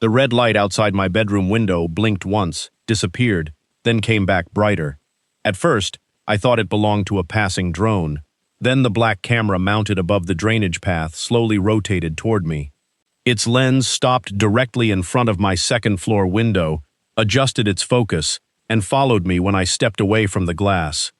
The red light outside my bedroom window blinked once, disappeared, then came back brighter. At first, I thought it belonged to a passing drone. Then the black camera mounted above the drainage path slowly rotated toward me. Its lens stopped directly in front of my second-floor window, adjusted its focus, and followed me when I stepped away from the glass.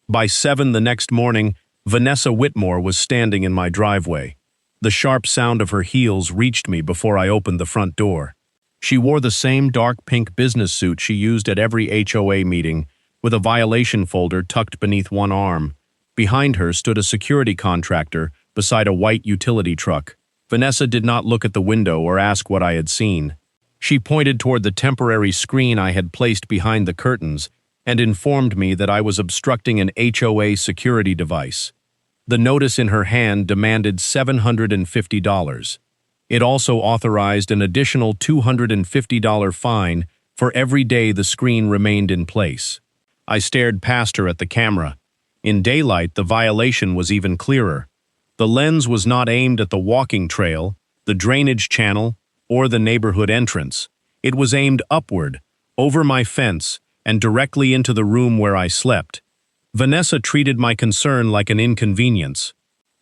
By 7 the next morning, Vanessa Whitmore was standing in my driveway. The sharp sound of her heels reached me before I opened the front door. She wore the same dark pink business suit she used at every HOA meeting, with a violation folder tucked beneath one arm. Behind her stood a security contractor beside a white utility truck. Vanessa did not look at the window or ask what I had seen. She pointed toward the temporary screen I had placed behind the curtains and informed me that I was obstructing an HOA security device. The notice in her hand demanded $750. It also authorized an additional $250 fine for every day the screen remained in place. I stared past her at the camera. In daylight, the violation was even clearer. The lens was not aimed at the walking trail, the drainage channel, or the neighborhood entrance. It was aimed upward, over my fence, and directly into the room where I slept. Vanessa treated my concern like an inconvenience.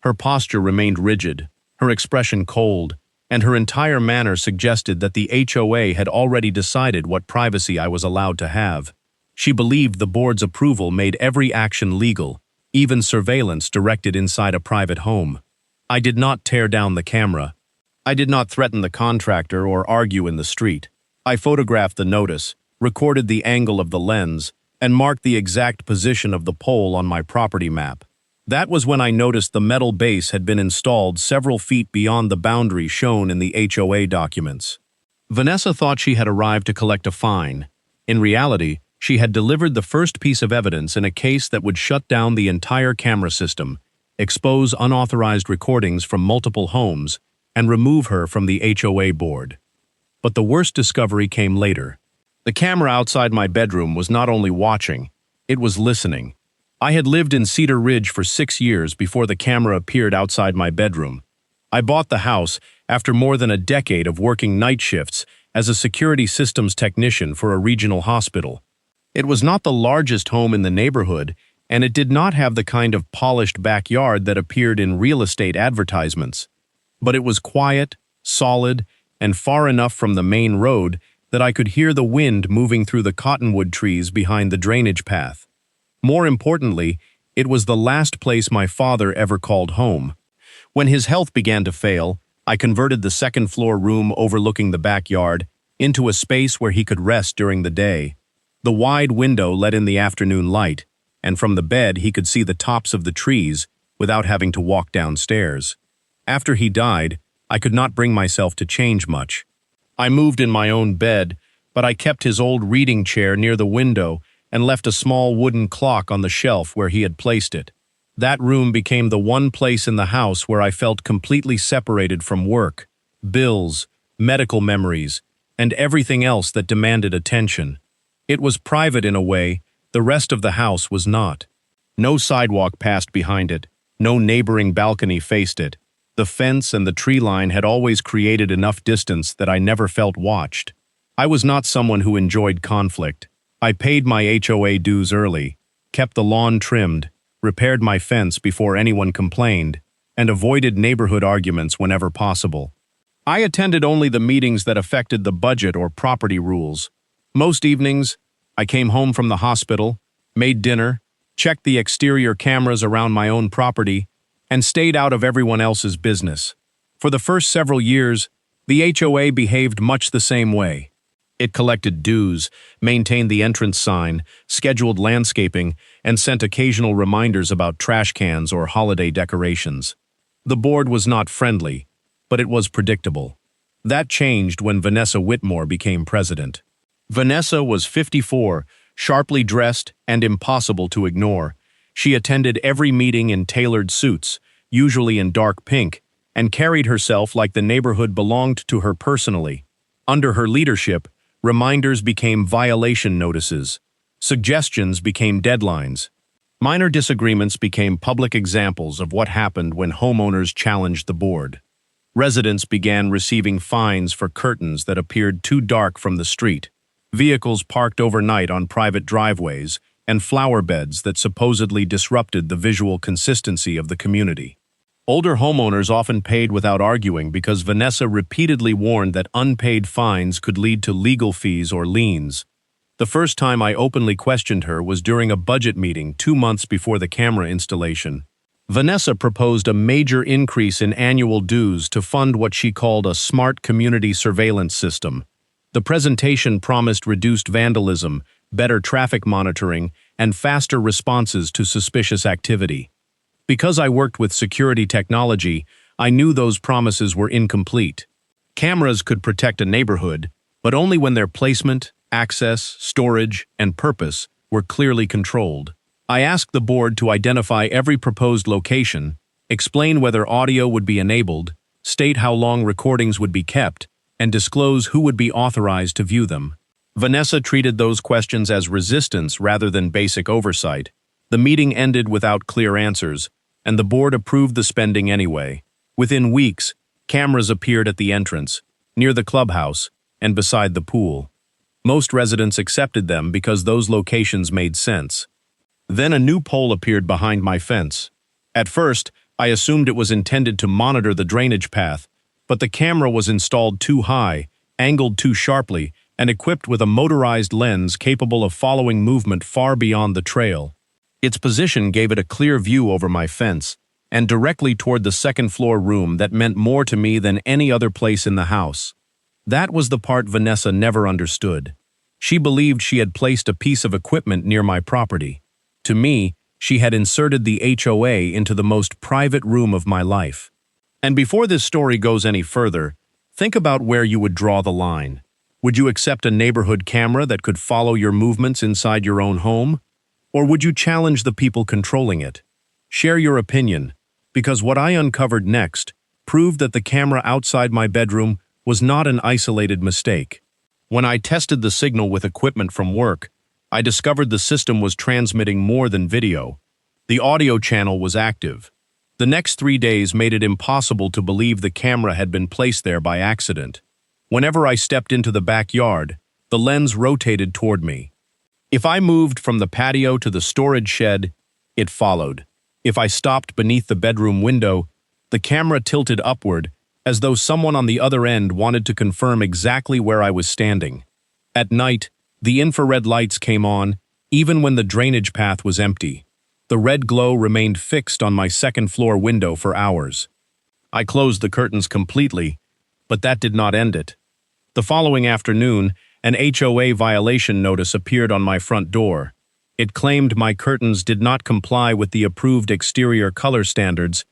Her posture remained rigid, her expression cold, and her entire manner suggested that the HOA had already decided what privacy I was allowed to have. She believed the board's approval made every action legal, even surveillance directed inside a private home. I did not tear down the camera. I did not threaten the contractor or argue in the street. I photographed the notice, recorded the angle of the lens, and marked the exact position of the pole on my property map. That was when I noticed the metal base had been installed several feet beyond the boundary shown in the HOA documents. Vanessa thought she had arrived to collect a fine. In reality, she had delivered the first piece of evidence in a case that would shut down the entire camera system, expose unauthorized recordings from multiple homes, and remove her from the HOA board. But the worst discovery came later. The camera outside my bedroom was not only watching, it was listening. I had lived in Cedar Ridge for 6 years before the camera appeared outside my bedroom. I bought the house after more than a decade of working night shifts as a security systems technician for a regional hospital. It was not the largest home in the neighborhood, and it did not have the kind of polished backyard that appeared in real estate advertisements. But it was quiet, solid, and far enough from the main road that I could hear the wind moving through the cottonwood trees behind the drainage path. More importantly, it was the last place my father ever called home. When his health began to fail, I converted the second-floor room overlooking the backyard into a space where he could rest during the day. The wide window let in the afternoon light, and from the bed he could see the tops of the trees without having to walk downstairs. After he died, I could not bring myself to change much. I moved in my own bed, but I kept his old reading chair near the window and left a small wooden clock on the shelf where he had placed it. That room became the one place in the house where I felt completely separated from work, bills, medical memories, and everything else that demanded attention. It was private in a way, the rest of the house was not. No sidewalk passed behind it, no neighboring balcony faced it. The fence and the tree line had always created enough distance that I never felt watched. I was not someone who enjoyed conflict. I paid my HOA dues early, kept the lawn trimmed, repaired my fence before anyone complained, and avoided neighborhood arguments whenever possible. I attended only the meetings that affected the budget or property rules. Most evenings, I came home from the hospital, made dinner, checked the exterior cameras around my own property, and stayed out of everyone else's business. For the first several years, the HOA behaved much the same way. It collected dues, maintained the entrance sign, scheduled landscaping, and sent occasional reminders about trash cans or holiday decorations. The board was not friendly, but it was predictable. That changed when Vanessa Whitmore became president. Vanessa was 54, sharply dressed, and impossible to ignore. She attended every meeting in tailored suits, usually in dark pink, and carried herself like the neighborhood belonged to her personally. Under her leadership, reminders became violation notices. Suggestions became deadlines. Minor disagreements became public examples of what happened when homeowners challenged the board. Residents began receiving fines for curtains that appeared too dark from the street, vehicles parked overnight on private driveways, and flower beds that supposedly disrupted the visual consistency of the community. Older homeowners often paid without arguing because Vanessa repeatedly warned that unpaid fines could lead to legal fees or liens. The first time I openly questioned her was during a budget meeting 2 months before the camera installation. Vanessa proposed a major increase in annual dues to fund what she called a smart community surveillance system. The presentation promised reduced vandalism, better traffic monitoring, and faster responses to suspicious activity. Because I worked with security technology, I knew those promises were incomplete. Cameras could protect a neighborhood, but only when their placement, access, storage, and purpose were clearly controlled. I asked the board to identify every proposed location, explain whether audio would be enabled, state how long recordings would be kept, and disclose who would be authorized to view them. Vanessa treated those questions as resistance rather than basic oversight. The meeting ended without clear answers, and the board approved the spending anyway. Within weeks, cameras appeared at the entrance, near the clubhouse, and beside the pool. Most residents accepted them because those locations made sense. Then a new pole appeared behind my fence. At first, I assumed it was intended to monitor the drainage path, but the camera was installed too high, angled too sharply, and equipped with a motorized lens capable of following movement far beyond the trail. Its position gave it a clear view over my fence, and directly toward the second-floor room that meant more to me than any other place in the house. That was the part Vanessa never understood. She believed she had placed a piece of equipment near my property. To me, she had inserted the HOA into the most private room of my life. And before this story goes any further, think about where you would draw the line. Would you accept a neighborhood camera that could follow your movements inside your own home? Or would you challenge the people controlling it? Share your opinion, because what I uncovered next proved that the camera outside my bedroom was not an isolated mistake. When I tested the signal with equipment from work, I discovered the system was transmitting more than video. The audio channel was active. The next 3 days made it impossible to believe the camera had been placed there by accident. Whenever I stepped into the backyard, the lens rotated toward me. If I moved from the patio to the storage shed, it followed. If I stopped beneath the bedroom window, the camera tilted upward, as though someone on the other end wanted to confirm exactly where I was standing. At night, the infrared lights came on, even when the drainage path was empty. The red glow remained fixed on my second-floor window for hours. I closed the curtains completely, but that did not end it. The following afternoon, an HOA violation notice appeared on my front door. It claimed my curtains did not comply with the approved exterior color standards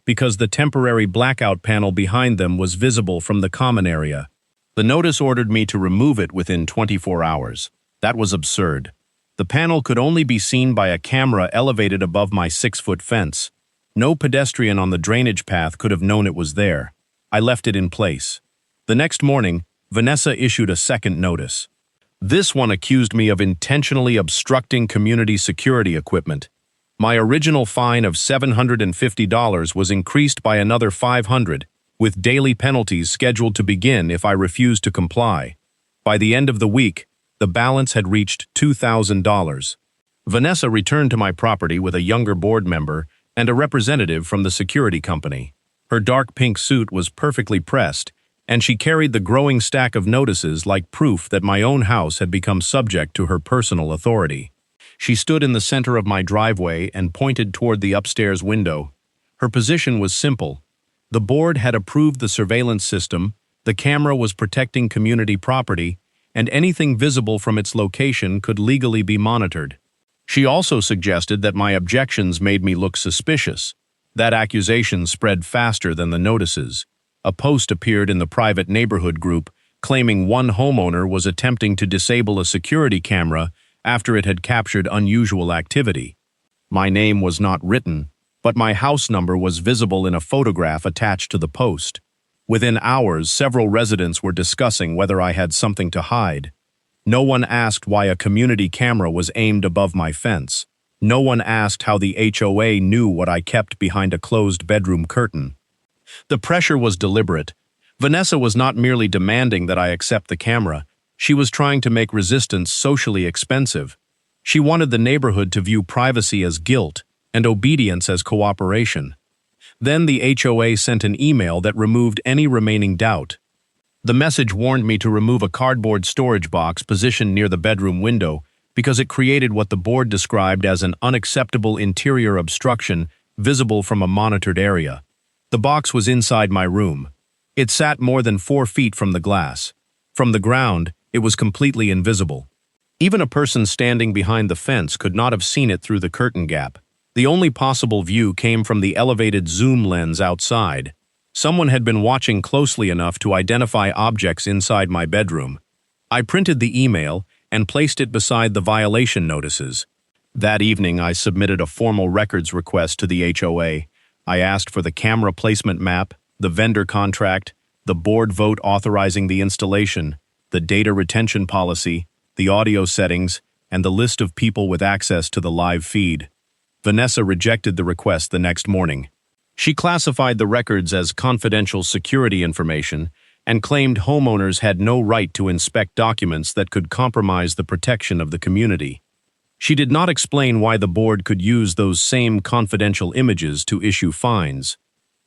because the temporary blackout panel behind them was visible from the common area. The notice ordered me to remove it within 24 hours. That was absurd. The panel could only be seen by a camera elevated above my 6-foot fence. No pedestrian on the drainage path could have known it was there. I left it in place. The next morning, Vanessa issued a second notice. This one accused me of intentionally obstructing community security equipment. My original fine of $750 was increased by another $500, with daily penalties scheduled to begin if I refused to comply. By the end of the week, the balance had reached $2,000. Vanessa returned to my property with a younger board member and a representative from the security company. Her dark pink suit was perfectly pressed, and she carried the growing stack of notices like proof that my own house had become subject to her personal authority. She stood in the center of my driveway and pointed toward the upstairs window. Her position was simple. The board had approved the surveillance system, the camera was protecting community property, and anything visible from its location could legally be monitored. She also suggested that my objections made me look suspicious. That accusation spread faster than the notices. A post appeared in the private neighborhood group claiming one homeowner was attempting to disable a security camera after it had captured unusual activity. My name was not written, but my house number was visible in a photograph attached to the post. Within hours, several residents were discussing whether I had something to hide. No one asked why a community camera was aimed above my fence. No one asked how the HOA knew what I kept behind a closed bedroom curtain. The pressure was deliberate. Vanessa was not merely demanding that I accept the camera. She was trying to make resistance socially expensive. She wanted the neighborhood to view privacy as guilt and obedience as cooperation. Then the HOA sent an email that removed any remaining doubt. The message warned me to remove a cardboard storage box positioned near the bedroom window because it created what the board described as an unacceptable interior obstruction visible from a monitored area. The box was inside my room. It sat more than 4 feet from the glass. From the ground, it was completely invisible. Even a person standing behind the fence could not have seen it through the curtain gap. The only possible view came from the elevated zoom lens outside. Someone had been watching closely enough to identify objects inside my bedroom. I printed the email and placed it beside the violation notices. That evening, I submitted a formal records request to the HOA. I asked for the camera placement map, the vendor contract, the board vote authorizing the installation, the data retention policy, the audio settings, and the list of people with access to the live feed. Vanessa rejected the request the next morning. She classified the records as confidential security information and claimed homeowners had no right to inspect documents that could compromise the protection of the community. She did not explain why the board could use those same confidential images to issue fines.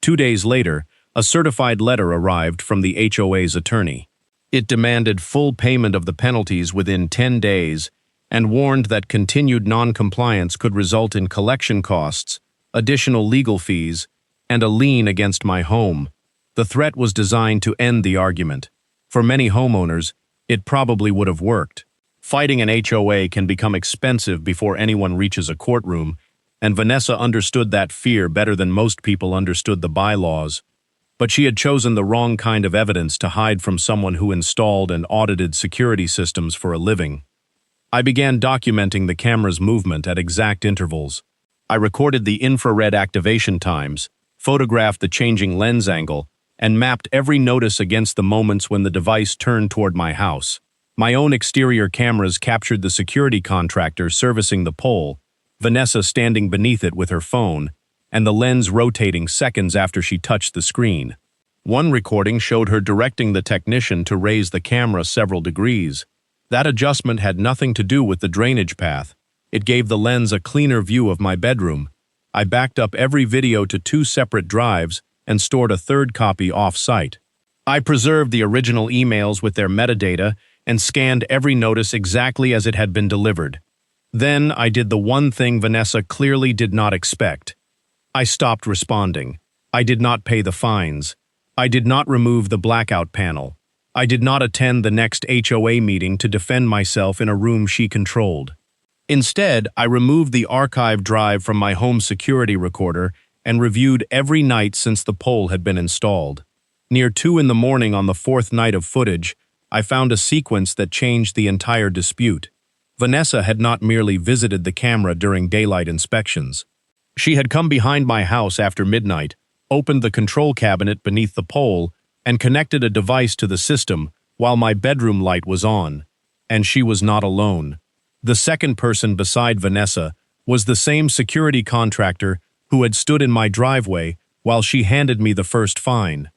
2 days later, a certified letter arrived from the HOA's attorney. It demanded full payment of the penalties within 10 days and warned that continued non-compliance could result in collection costs, additional legal fees, and a lien against my home. The threat was designed to end the argument. For many homeowners, it probably would have worked. Fighting an HOA can become expensive before anyone reaches a courtroom, and Vanessa understood that fear better than most people understood the bylaws. But she had chosen the wrong kind of evidence to hide from someone who installed and audited security systems for a living. I began documenting the camera's movement at exact intervals. I recorded the infrared activation times, photographed the changing lens angle, and mapped every notice against the moments when the device turned toward my house. My own exterior cameras captured the security contractor servicing the pole, Vanessa standing beneath it with her phone, and the lens rotating seconds after she touched the screen. One recording showed her directing the technician to raise the camera several degrees. That adjustment had nothing to do with the drainage path. It gave the lens a cleaner view of my bedroom. I backed up every video to 2 separate drives and stored a third copy off-site. I preserved the original emails with their metadata and scanned every notice exactly as it had been delivered. Then I did the one thing Vanessa clearly did not expect. I stopped responding. I did not pay the fines. I did not remove the blackout panel. I did not attend the next HOA meeting to defend myself in a room she controlled. Instead, I removed the archive drive from my home security recorder and reviewed every night since the pole had been installed. Near 2 in the morning on the 4th night of footage, I found a sequence that changed the entire dispute. Vanessa had not merely visited the camera during daylight inspections. She had come behind my house after midnight, opened the control cabinet beneath the pole, and connected a device to the system while my bedroom light was on. And she was not alone. The second person beside Vanessa was the same security contractor who had stood in my driveway while she handed me the first fine.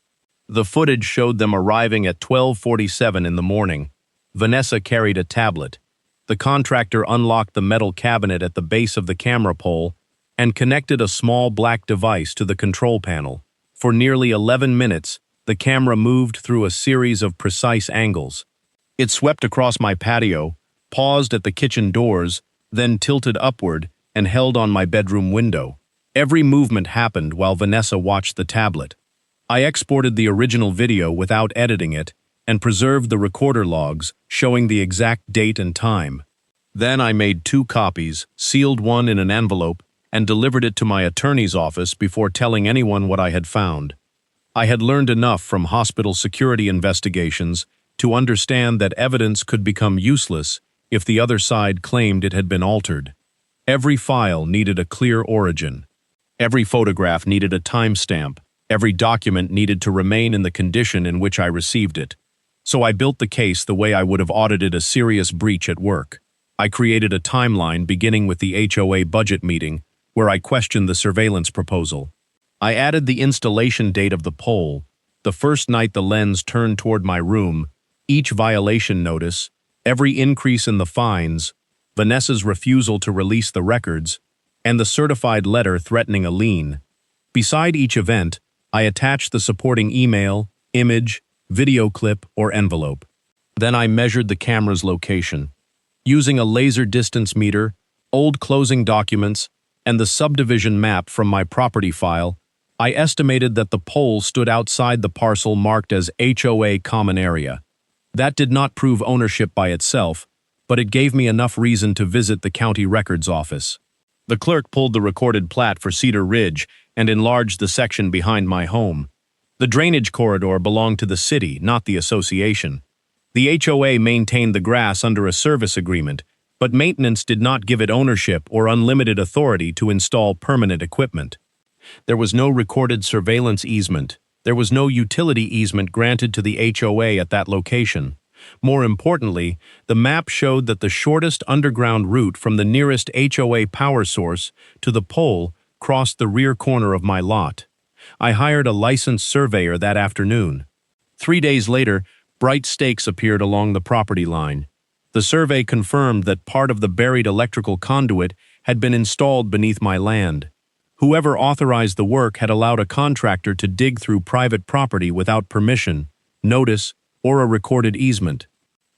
The footage showed them arriving at 12:47 in the morning. Vanessa carried a tablet. The contractor unlocked the metal cabinet at the base of the camera pole and connected a small black device to the control panel. For nearly 11 minutes, the camera moved through a series of precise angles. It swept across my patio, paused at the kitchen doors, then tilted upward and held on my bedroom window. Every movement happened while Vanessa watched the tablet. I exported the original video without editing it and preserved the recorder logs showing the exact date and time. Then I made 2 copies, sealed one in an envelope, and delivered it to my attorney's office before telling anyone what I had found. I had learned enough from hospital security investigations to understand that evidence could become useless if the other side claimed it had been altered. Every file needed a clear origin. Every photograph needed a timestamp. Every document needed to remain in the condition in which I received it. So I built the case the way I would have audited a serious breach at work. I created a timeline beginning with the HOA budget meeting, where I questioned the surveillance proposal. I added the installation date of the pole, the first night the lens turned toward my room, each violation notice, every increase in the fines, Vanessa's refusal to release the records, and the certified letter threatening a lien. Beside each event, I attached the supporting email, image, video clip, or envelope. Then I measured the camera's location. Using a laser distance meter, old closing documents, and the subdivision map from my property file, I estimated that the pole stood outside the parcel marked as HOA Common Area. That did not prove ownership by itself, but it gave me enough reason to visit the county records office. The clerk pulled the recorded plat for Cedar Ridge and enlarged the section behind my home. The drainage corridor belonged to the city, not the association. The HOA maintained the grass under a service agreement, but maintenance did not give it ownership or unlimited authority to install permanent equipment. There was no recorded surveillance easement. There was no utility easement granted to the HOA at that location. More importantly, the map showed that the shortest underground route from the nearest HOA power source to the pole crossed the rear corner of my lot. I hired a licensed surveyor that afternoon. 3 days later, bright stakes appeared along the property line. The survey confirmed that part of the buried electrical conduit had been installed beneath my land. Whoever authorized the work had allowed a contractor to dig through private property without permission, notice, or a recorded easement.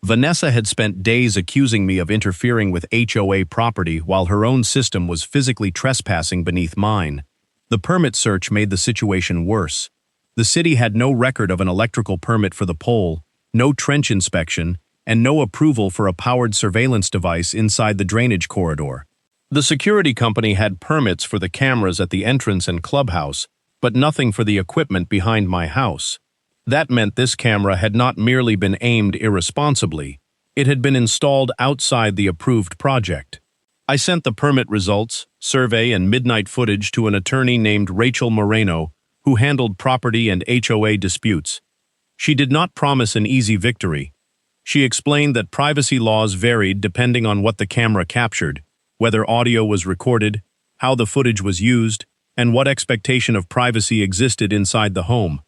Vanessa had spent days accusing me of interfering with HOA property while her own system was physically trespassing beneath mine. The permit search made the situation worse. The city had no record of an electrical permit for the pole, no trench inspection, and no approval for a powered surveillance device inside the drainage corridor. The security company had permits for the cameras at the entrance and clubhouse, but nothing for the equipment behind my house. That meant this camera had not merely been aimed irresponsibly, it had been installed outside the approved project. I sent the permit results, survey, and midnight footage to an attorney named Rachel Moreno, who handled property and HOA disputes. She did not promise an easy victory. She explained that privacy laws varied depending on what the camera captured, whether audio was recorded, how the footage was used, and what expectation of privacy existed inside the home.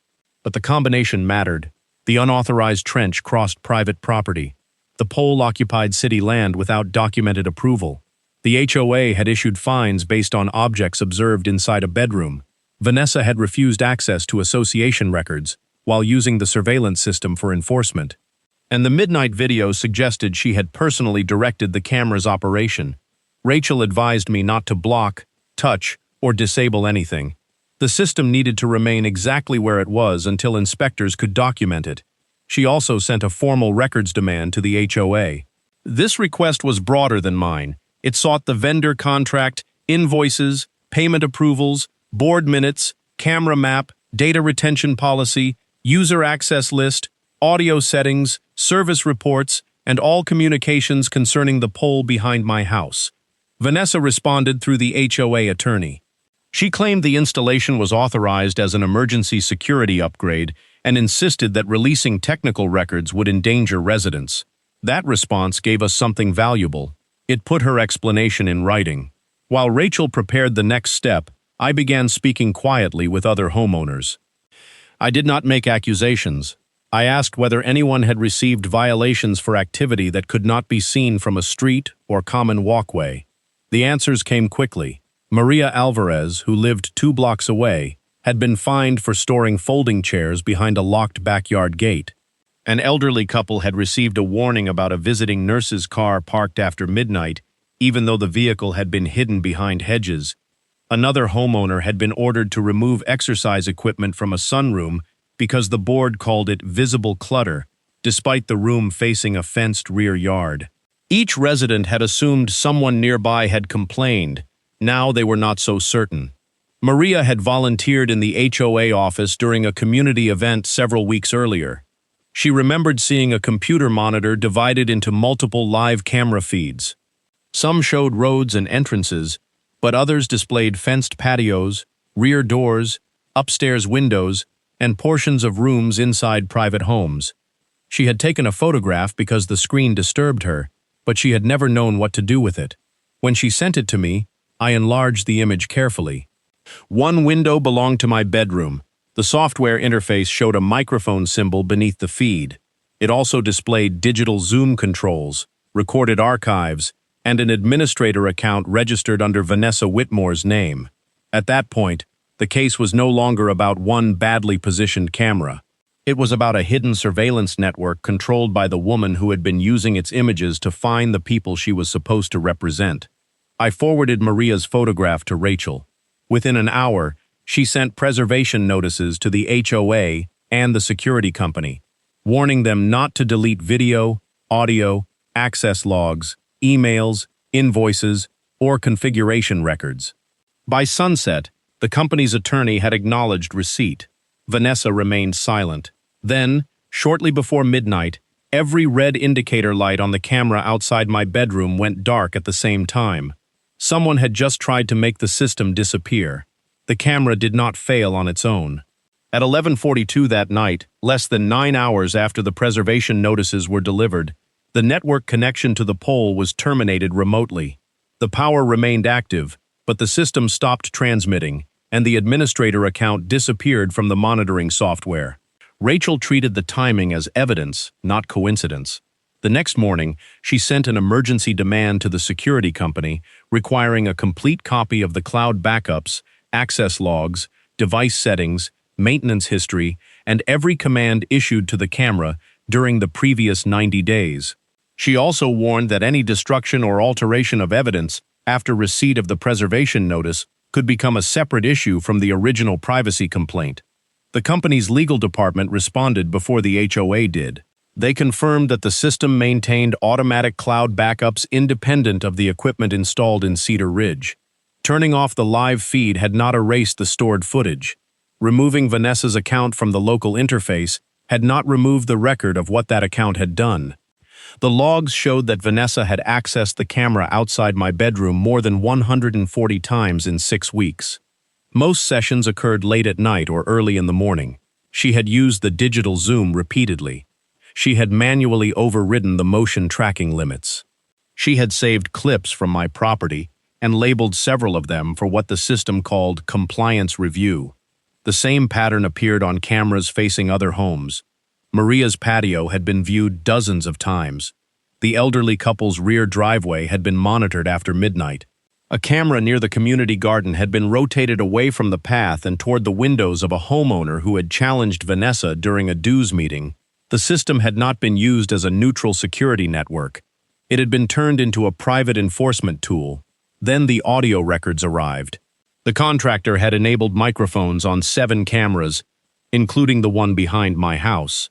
But the combination mattered. The unauthorized trench crossed private property. The pole occupied city land without documented approval. The HOA had issued fines based on objects observed inside a bedroom. Vanessa had refused access to association records while using the surveillance system for enforcement. And the midnight video suggested she had personally directed the camera's operation. Rachel advised me not to block, touch, or disable anything. The system needed to remain exactly where it was until inspectors could document it. She also sent a formal records demand to the HOA. This request was broader than mine. It sought the vendor contract, invoices, payment approvals, board minutes, camera map, data retention policy, user access list, audio settings, service reports, and all communications concerning the pole behind my house. Vanessa responded through the HOA attorney. She claimed the installation was authorized as an emergency security upgrade and insisted that releasing technical records would endanger residents. That response gave us something valuable. It put her explanation in writing. While Rachel prepared the next step, I began speaking quietly with other homeowners. I did not make accusations. I asked whether anyone had received violations for activity that could not be seen from a street or common walkway. The answers came quickly. Maria Alvarez, who lived 2 blocks away, had been fined for storing folding chairs behind a locked backyard gate. An elderly couple had received a warning about a visiting nurse's car parked after midnight, even though the vehicle had been hidden behind hedges. Another homeowner had been ordered to remove exercise equipment from a sunroom because the board called it visible clutter, despite the room facing a fenced rear yard. Each resident had assumed someone nearby had complained. Now they were not so certain. Maria had volunteered in the HOA office during a community event several weeks earlier. She remembered seeing a computer monitor divided into multiple live camera feeds. Some showed roads and entrances, but others displayed fenced patios, rear doors, upstairs windows, and portions of rooms inside private homes. She had taken a photograph because the screen disturbed her, but she had never known what to do with it. When she sent it to me, I enlarged the image carefully. One window belonged to my bedroom. The software interface showed a microphone symbol beneath the feed. It also displayed digital Zoom controls, recorded archives, and an administrator account registered under Vanessa Whitmore's name. At that point, the case was no longer about one badly positioned camera. It was about a hidden surveillance network controlled by the woman who had been using its images to find the people she was supposed to represent. I forwarded Maria's photograph to Rachel. Within an hour, she sent preservation notices to the HOA and the security company, warning them not to delete video, audio, access logs, emails, invoices, or configuration records. By sunset, the company's attorney had acknowledged receipt. Vanessa remained silent. Then, shortly before midnight, every red indicator light on the camera outside my bedroom went dark at the same time. Someone had just tried to make the system disappear. The camera did not fail on its own. At 11:42 that night, less than 9 hours after the preservation notices were delivered, the network connection to the pole was terminated remotely. The power remained active, but the system stopped transmitting, and the administrator account disappeared from the monitoring software. Rachel treated the timing as evidence, not coincidence. The next morning, she sent an emergency demand to the security company, requiring a complete copy of the cloud backups, access logs, device settings, maintenance history, and every command issued to the camera during the previous 90 days. She also warned that any destruction or alteration of evidence after receipt of the preservation notice could become a separate issue from the original privacy complaint. The company's legal department responded before the HOA did. They confirmed that the system maintained automatic cloud backups independent of the equipment installed in Cedar Ridge. Turning off the live feed had not erased the stored footage. Removing Vanessa's account from the local interface had not removed the record of what that account had done. The logs showed that Vanessa had accessed the camera outside my bedroom more than 140 times in 6 weeks. Most sessions occurred late at night or early in the morning. She had used the digital zoom repeatedly. She had manually overridden the motion tracking limits. She had saved clips from my property and labeled several of them for what the system called compliance review. The same pattern appeared on cameras facing other homes. Maria's patio had been viewed dozens of times. The elderly couple's rear driveway had been monitored after midnight. A camera near the community garden had been rotated away from the path and toward the windows of a homeowner who had challenged Vanessa during a dues meeting. The system had not been used as a neutral security network. It had been turned into a private enforcement tool. Then the audio records arrived. The contractor had enabled microphones on 7 cameras, including the one behind my house.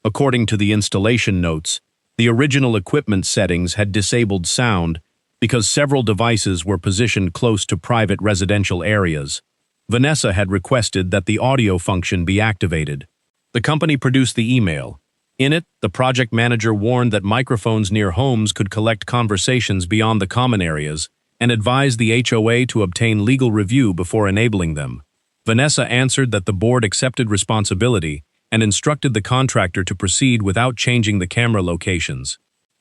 According to the installation notes, the original equipment settings had disabled sound because several devices were positioned close to private residential areas. Vanessa had requested that the audio function be activated. The company produced the email. In it, the project manager warned that microphones near homes could collect conversations beyond the common areas and advised the HOA to obtain legal review before enabling them. Vanessa answered that the board accepted responsibility and instructed the contractor to proceed without changing the camera locations.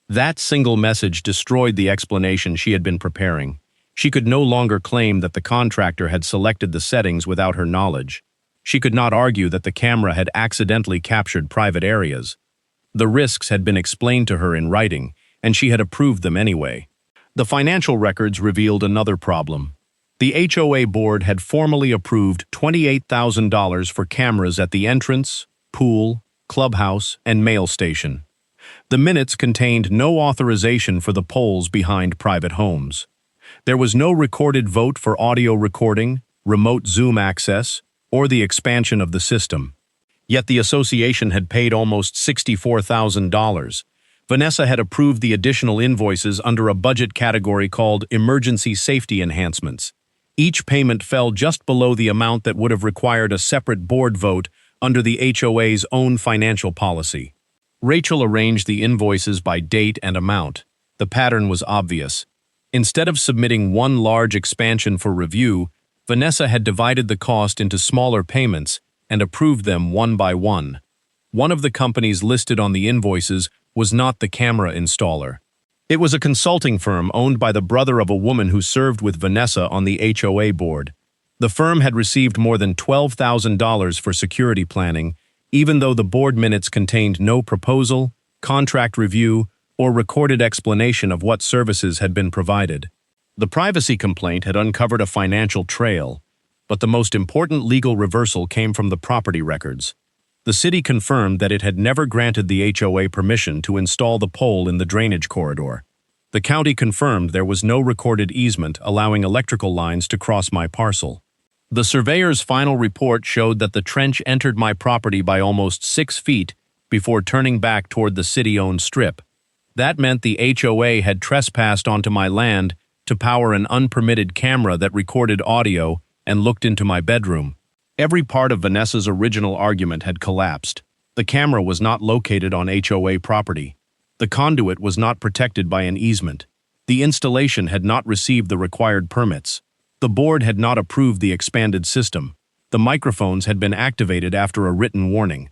That single message destroyed the explanation she had been preparing. She could no longer claim that the contractor had selected the settings without her knowledge. She could not argue that the camera had accidentally captured private areas. The risks had been explained to her in writing, and she had approved them anyway. The financial records revealed another problem. The HOA board had formally approved $28,000 for cameras at the entrance, pool, clubhouse, and mail station. The minutes contained no authorization for the poles behind private homes. There was no recorded vote for audio recording, remote Zoom access, or the expansion of the system. Yet the association had paid almost $64,000. Vanessa had approved the additional invoices under a budget category called Emergency Safety Enhancements. Each payment fell just below the amount that would have required a separate board vote under the HOA's own financial policy. Rachel arranged the invoices by date and amount. The pattern was obvious. Instead of submitting one large expansion for review, Vanessa had divided the cost into smaller payments and approved them one by one. One of the companies listed on the invoices was not the camera installer. It was a consulting firm owned by the brother of a woman who served with Vanessa on the HOA board. The firm had received more than $12,000 for security planning, even though the board minutes contained no proposal, contract review, or recorded explanation of what services had been provided. The privacy complaint had uncovered a financial trail, but the most important legal reversal came from the property records. The city confirmed that it had never granted the HOA permission to install the pole in the drainage corridor. The county confirmed there was no recorded easement allowing electrical lines to cross my parcel. The surveyor's final report showed that the trench entered my property by almost 6 feet before turning back toward the city-owned strip. That meant the HOA had trespassed onto my land to power an unpermitted camera that recorded audio and looked into my bedroom. Every part of Vanessa's original argument had collapsed. The camera was not located on HOA property. The conduit was not protected by an easement. The installation had not received the required permits. The board had not approved the expanded system. The microphones had been activated after a written warning.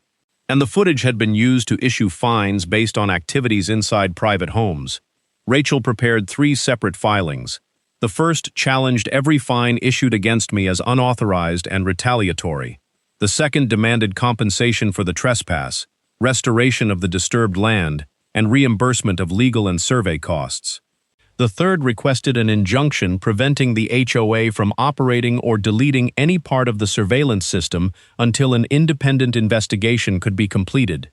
And the footage had been used to issue fines based on activities inside private homes. Rachel prepared 3 separate filings. The first challenged every fine issued against me as unauthorized and retaliatory. The second demanded compensation for the trespass, restoration of the disturbed land, and reimbursement of legal and survey costs. The third requested an injunction preventing the HOA from operating or deleting any part of the surveillance system until an independent investigation could be completed.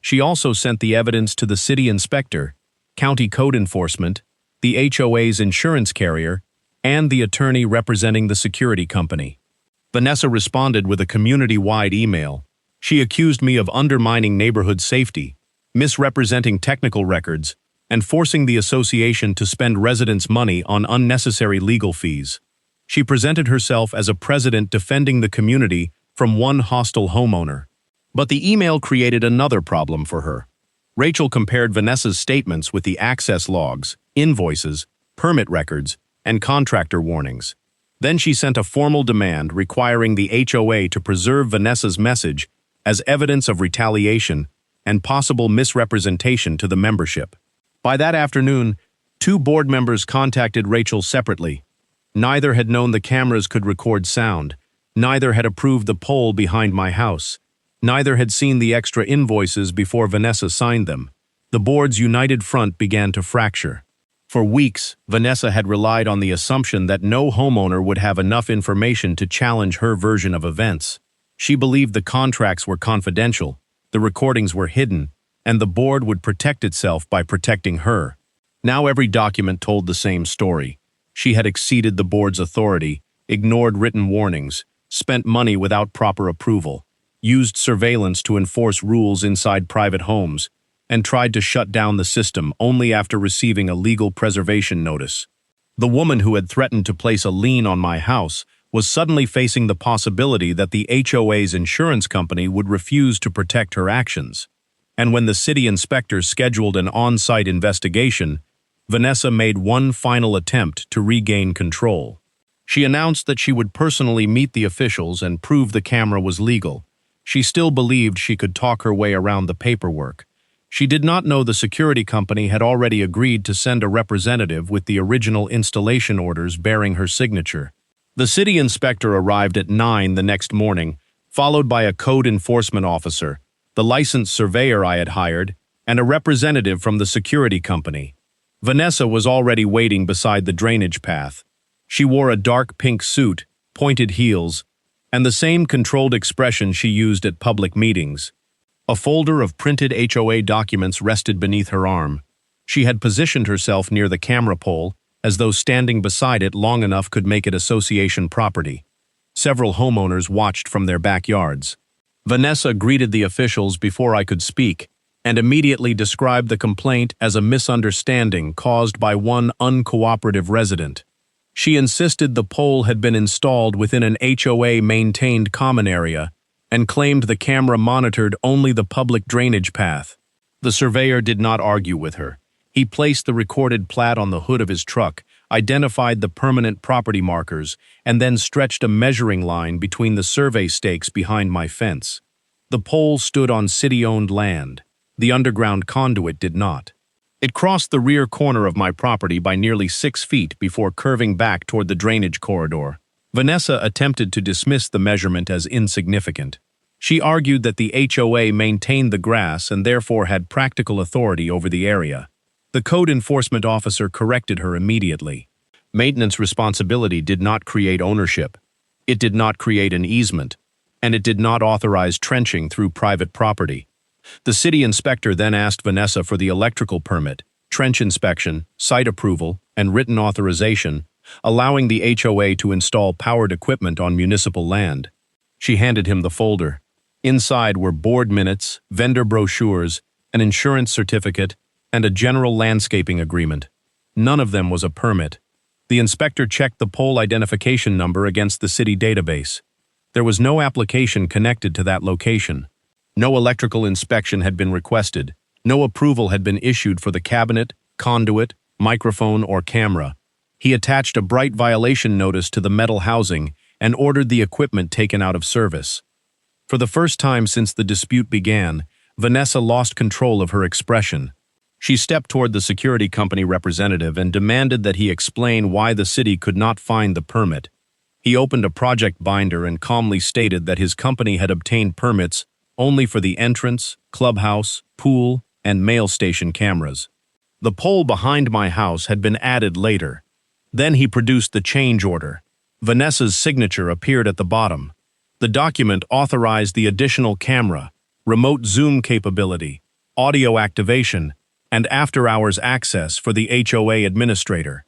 She also sent the evidence to the city inspector, county code enforcement, the HOA's insurance carrier, and the attorney representing the security company. Vanessa responded with a community-wide email. She accused me of undermining neighborhood safety, misrepresenting technical records, and forcing the association to spend residents' money on unnecessary legal fees. She presented herself as a president defending the community from one hostile homeowner. But the email created another problem for her. Rachel compared Vanessa's statements with the access logs, invoices, permit records, and contractor warnings. Then she sent a formal demand requiring the HOA to preserve Vanessa's message as evidence of retaliation and possible misrepresentation to the membership. By that afternoon, 2 board members contacted Rachel separately. Neither had known the cameras could record sound. Neither had approved the pole behind my house. Neither had seen the extra invoices before Vanessa signed them. The board's united front began to fracture. For weeks, Vanessa had relied on the assumption that no homeowner would have enough information to challenge her version of events. She believed the contracts were confidential, the recordings were hidden, and the board would protect itself by protecting her. Now every document told the same story. She had exceeded the board's authority, ignored written warnings, spent money without proper approval, used surveillance to enforce rules inside private homes, and tried to shut down the system only after receiving a legal preservation notice. The woman who had threatened to place a lien on my house was suddenly facing the possibility that the HOA's insurance company would refuse to protect her actions. And when the city inspector scheduled an on-site investigation, Vanessa made one final attempt to regain control. She announced that she would personally meet the officials and prove the camera was legal. She still believed she could talk her way around the paperwork. She did not know the security company had already agreed to send a representative with the original installation orders bearing her signature. The city inspector arrived at 9 the next morning, followed by a code enforcement officer, the licensed surveyor I had hired, and a representative from the security company. Vanessa was already waiting beside the drainage path. She wore a dark pink suit, pointed heels, and the same controlled expression she used at public meetings. A folder of printed HOA documents rested beneath her arm. She had positioned herself near the camera pole, as though standing beside it long enough could make it association property. Several homeowners watched from their backyards. Vanessa greeted the officials before I could speak, and immediately described the complaint as a misunderstanding caused by one uncooperative resident. She insisted the pole had been installed within an HOA-maintained common area and claimed the camera monitored only the public drainage path. The surveyor did not argue with her. He placed the recorded plat on the hood of his truck, identified the permanent property markers, and then stretched a measuring line between the survey stakes behind my fence. The pole stood on city-owned land. The underground conduit did not. It crossed the rear corner of my property by nearly 6 feet before curving back toward the drainage corridor. Vanessa attempted to dismiss the measurement as insignificant. She argued that the HOA maintained the grass and therefore had practical authority over the area. The code enforcement officer corrected her immediately. Maintenance responsibility did not create ownership. It did not create an easement, and it did not authorize trenching through private property. The city inspector then asked Vanessa for the electrical permit, trench inspection, site approval, and written authorization, allowing the HOA to install powered equipment on municipal land. She handed him the folder. Inside were board minutes, vendor brochures, an insurance certificate, and a general landscaping agreement. None of them was a permit. The inspector checked the pole identification number against the city database. There was no application connected to that location. No electrical inspection had been requested. No approval had been issued for the cabinet, conduit, microphone, or camera. He attached a bright violation notice to the metal housing and ordered the equipment taken out of service. For the first time since the dispute began, Vanessa lost control of her expression. She stepped toward the security company representative and demanded that he explain why the city could not find the permit. He opened a project binder and calmly stated that his company had obtained permits only for the entrance, clubhouse, pool, and mail station cameras. The pole behind my house had been added later. Then he produced the change order. Vanessa's signature appeared at the bottom. The document authorized the additional camera, remote zoom capability, audio activation, and after-hours access for the HOA administrator.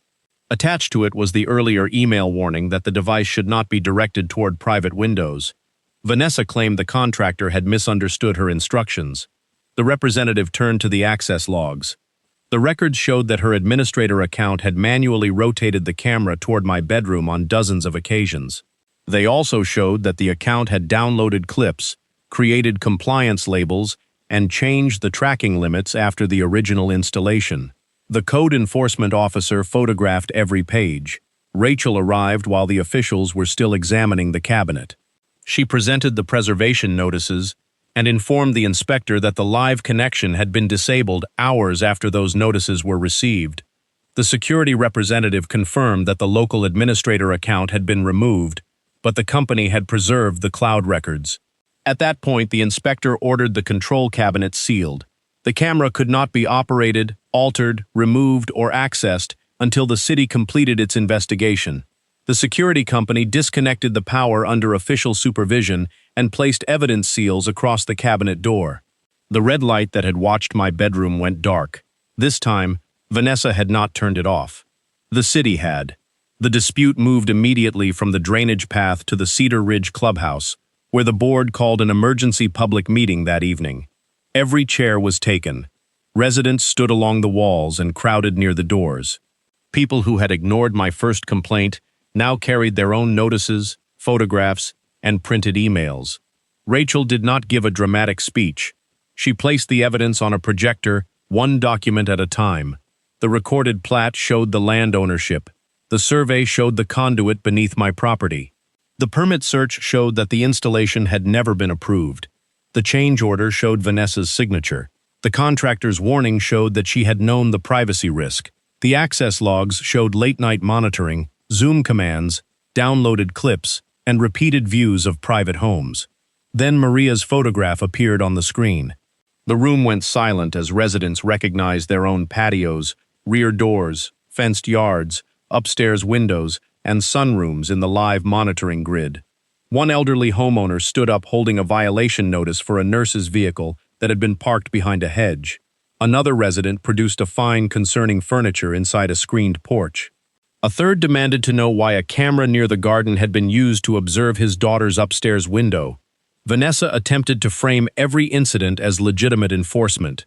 Attached to it was the earlier email warning that the device should not be directed toward private windows. Vanessa claimed the contractor had misunderstood her instructions. The representative turned to the access logs. The records showed that her administrator account had manually rotated the camera toward my bedroom on dozens of occasions. They also showed that the account had downloaded clips, created compliance labels, and changed the tracking limits after the original installation. The code enforcement officer photographed every page. Rachel arrived while the officials were still examining the cabinet. She presented the preservation notices and informed the inspector that the live connection had been disabled hours after those notices were received. The security representative confirmed that the local administrator account had been removed, but the company had preserved the cloud records. At that point, the inspector ordered the control cabinet sealed. The camera could not be operated, altered, removed, or accessed until the city completed its investigation. The security company disconnected the power under official supervision and placed evidence seals across the cabinet door. The red light that had watched my bedroom went dark. This time, Vanessa had not turned it off. The city had. The dispute moved immediately from the drainage path to the Cedar Ridge clubhouse, where the board called an emergency public meeting that evening. Every chair was taken. Residents stood along the walls and crowded near the doors. People who had ignored my first complaint now carried their own notices, photographs, and printed emails. Rachel did not give a dramatic speech. She placed the evidence on a projector, one document at a time. The recorded plat showed the land ownership. The survey showed the conduit beneath my property. The permit search showed that the installation had never been approved. The change order showed Vanessa's signature. The contractor's warning showed that she had known the privacy risk. The access logs showed late-night monitoring, Zoom commands, downloaded clips, and repeated views of private homes. Then Maria's photograph appeared on the screen. The room went silent as residents recognized their own patios, rear doors, fenced yards, upstairs windows, and sunrooms in the live monitoring grid. One elderly homeowner stood up holding a violation notice for a nurse's vehicle that had been parked behind a hedge. Another resident produced a fine concerning furniture inside a screened porch. A third demanded to know why a camera near the garden had been used to observe his daughter's upstairs window. Vanessa attempted to frame every incident as legitimate enforcement.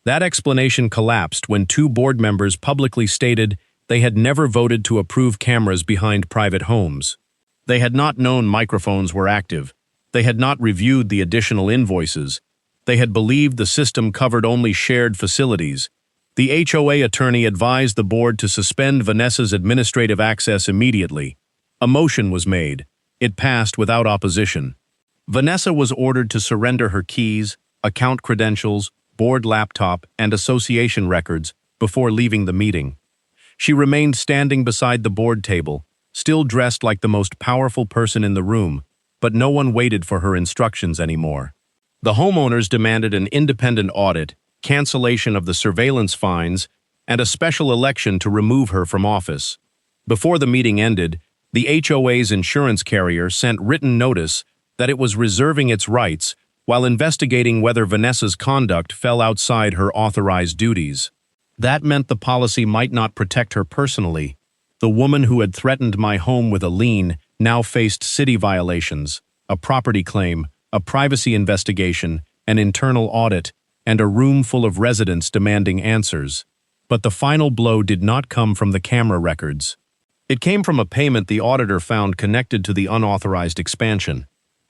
That explanation collapsed when two board members publicly stated they had never voted to approve cameras behind private homes. They had not known microphones were active. They had not reviewed the additional invoices. They had believed the system covered only shared facilities. The HOA attorney advised the board to suspend Vanessa's administrative access immediately. A motion was made. It passed without opposition. Vanessa was ordered to surrender her keys, account credentials, board laptop, and association records before leaving the meeting. She remained standing beside the board table, still dressed like the most powerful person in the room, but no one waited for her instructions anymore. The homeowners demanded an independent audit, cancellation of the surveillance fines, and a special election to remove her from office. Before the meeting ended, the HOA's insurance carrier sent written notice that it was reserving its rights while investigating whether Vanessa's conduct fell outside her authorized duties. That meant the policy might not protect her personally. The woman who had threatened my home with a lien now faced city violations, a property claim, a privacy investigation, an internal audit, and a room full of residents demanding answers. But the final blow did not come from the camera records. It came from a payment the auditor found connected to the unauthorized expansion.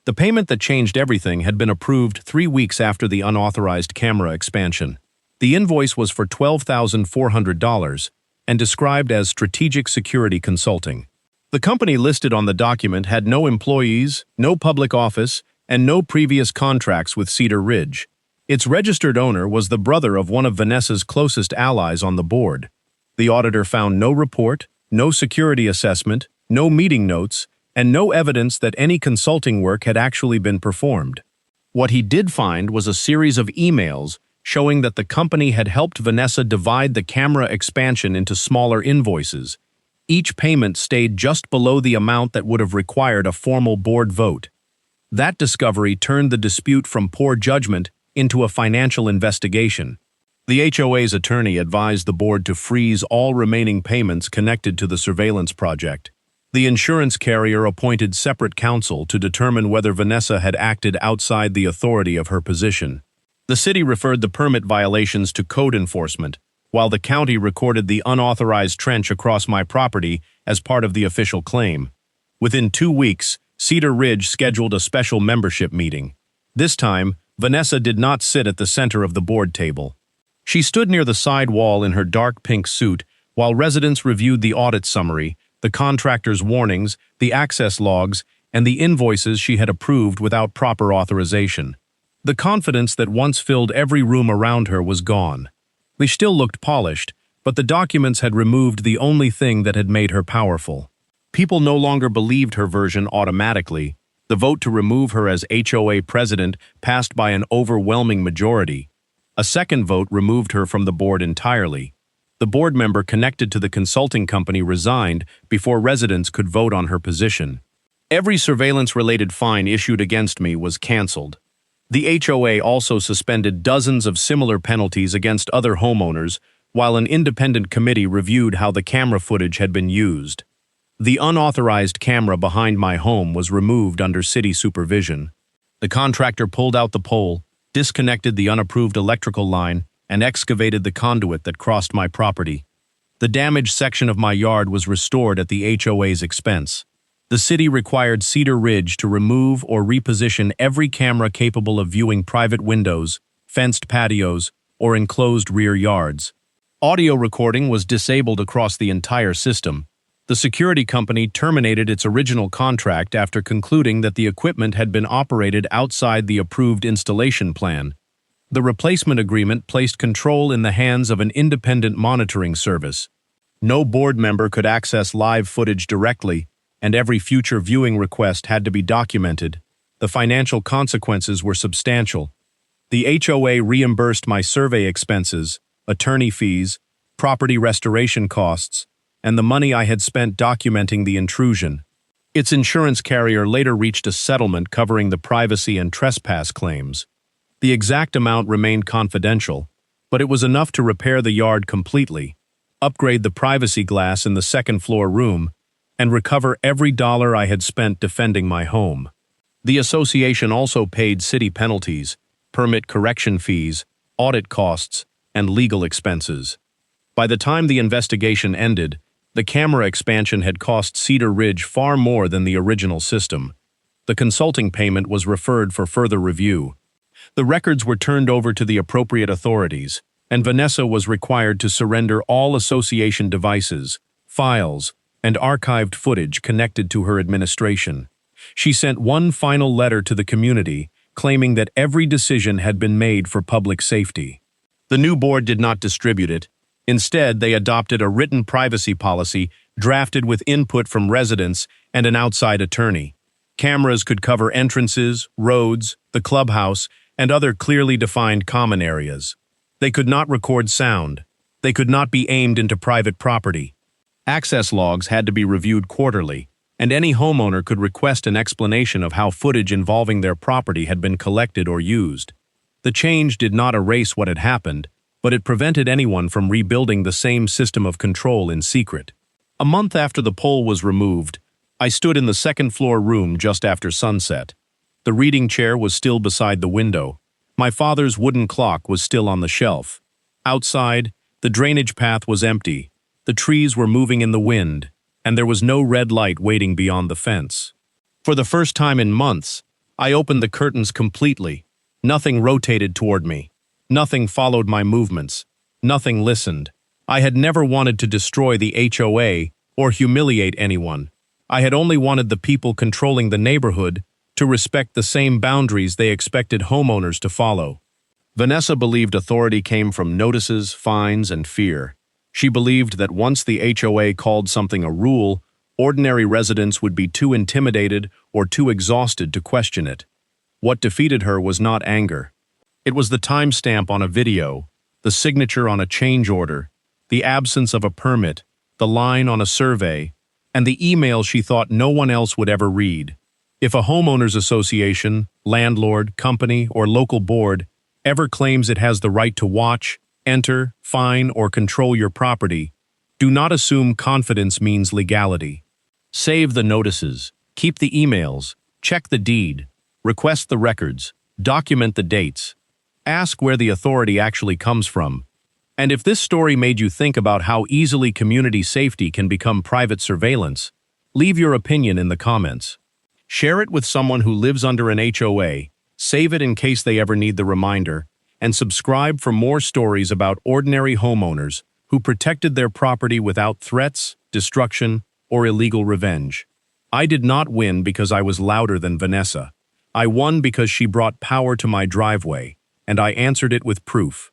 The payment that changed everything had been approved 3 weeks after the unauthorized camera expansion. The invoice was for $12,400 and described as strategic security consulting. The company listed on the document had no employees, no public office, and no previous contracts with Cedar Ridge. Its registered owner was the brother of one of Vanessa's closest allies on the board. The auditor found no report, no security assessment, no meeting notes, and no evidence that any consulting work had actually been performed. What he did find was a series of emails showing that the company had helped Vanessa divide the camera expansion into smaller invoices. Each payment stayed just below the amount that would have required a formal board vote. That discovery turned the dispute from poor judgment into a financial investigation. The HOA's attorney advised the board to freeze all remaining payments connected to the surveillance project. The insurance carrier appointed separate counsel to determine whether Vanessa had acted outside the authority of her position. The city referred the permit violations to code enforcement, while the county recorded the unauthorized trench across my property as part of the official claim. Within 2 weeks, Cedar Ridge scheduled a special membership meeting. This time, Vanessa did not sit at the center of the board table. She stood near the side wall in her dark pink suit while residents reviewed the audit summary, the contractor's warnings, the access logs, and the invoices she had approved without proper authorization. The confidence that once filled every room around her was gone. They still looked polished, but the documents had removed the only thing that had made her powerful. People no longer believed her version automatically. The vote to remove her as HOA president passed by an overwhelming majority. A second vote removed her from the board entirely. The board member connected to the consulting company resigned before residents could vote on her position. Every surveillance-related fine issued against me was canceled. The HOA also suspended dozens of similar penalties against other homeowners, while an independent committee reviewed how the camera footage had been used. The unauthorized camera behind my home was removed under city supervision. The contractor pulled out the pole, disconnected the unapproved electrical line, and excavated the conduit that crossed my property. The damaged section of my yard was restored at the HOA's expense. The city required Cedar Ridge to remove or reposition every camera capable of viewing private windows, fenced patios, or enclosed rear yards. Audio recording was disabled across the entire system. The security company terminated its original contract after concluding that the equipment had been operated outside the approved installation plan. The replacement agreement placed control in the hands of an independent monitoring service. No board member could access live footage directly, and every future viewing request had to be documented. The financial consequences were substantial. The HOA reimbursed my survey expenses, attorney fees, property restoration costs, and the money I had spent documenting the intrusion. Its insurance carrier later reached a settlement covering the privacy and trespass claims. The exact amount remained confidential, but it was enough to repair the yard completely, upgrade the privacy glass in the second-floor room, and recover every dollar I had spent defending my home. The association also paid city penalties, permit correction fees, audit costs, and legal expenses. By the time the investigation ended, the camera expansion had cost Cedar Ridge far more than the original system. The consulting payment was referred for further review. The records were turned over to the appropriate authorities, and Vanessa was required to surrender all association devices, files, and archived footage connected to her administration. She sent one final letter to the community, claiming that every decision had been made for public safety. The new board did not distribute it. Instead, they adopted a written privacy policy drafted with input from residents and an outside attorney. Cameras could cover entrances, roads, the clubhouse, and other clearly defined common areas. They could not record sound. They could not be aimed into private property. Access logs had to be reviewed quarterly, and any homeowner could request an explanation of how footage involving their property had been collected or used. The change did not erase what had happened, but it prevented anyone from rebuilding the same system of control in secret. A month after the pole was removed, I stood in the second-floor room just after sunset. The reading chair was still beside the window. My father's wooden clock was still on the shelf. Outside, the drainage path was empty. The trees were moving in the wind, and there was no red light waiting beyond the fence. For the first time in months, I opened the curtains completely. Nothing rotated toward me. Nothing followed my movements. Nothing listened. I had never wanted to destroy the HOA or humiliate anyone. I had only wanted the people controlling the neighborhood to respect the same boundaries they expected homeowners to follow. Vanessa believed authority came from notices, fines, and fear. She believed that once the HOA called something a rule, ordinary residents would be too intimidated or too exhausted to question it. What defeated her was not anger. It was the timestamp on a video, the signature on a change order, the absence of a permit, the line on a survey, and the email she thought no one else would ever read. If a homeowners association, landlord, company, or local board ever claims it has the right to watch, enter, fine, or control your property, do not assume confidence means legality. Save the notices, keep the emails, check the deed, request the records, document the dates. Ask where the authority actually comes from. And if this story made you think about how easily community safety can become private surveillance, leave your opinion in the comments. Share it with someone who lives under an HOA, save it in case they ever need the reminder, and subscribe for more stories about ordinary homeowners who protected their property without threats, destruction, or illegal revenge. I did not win because I was louder than Vanessa. I won because she brought power to my driveway, and I answered it with proof.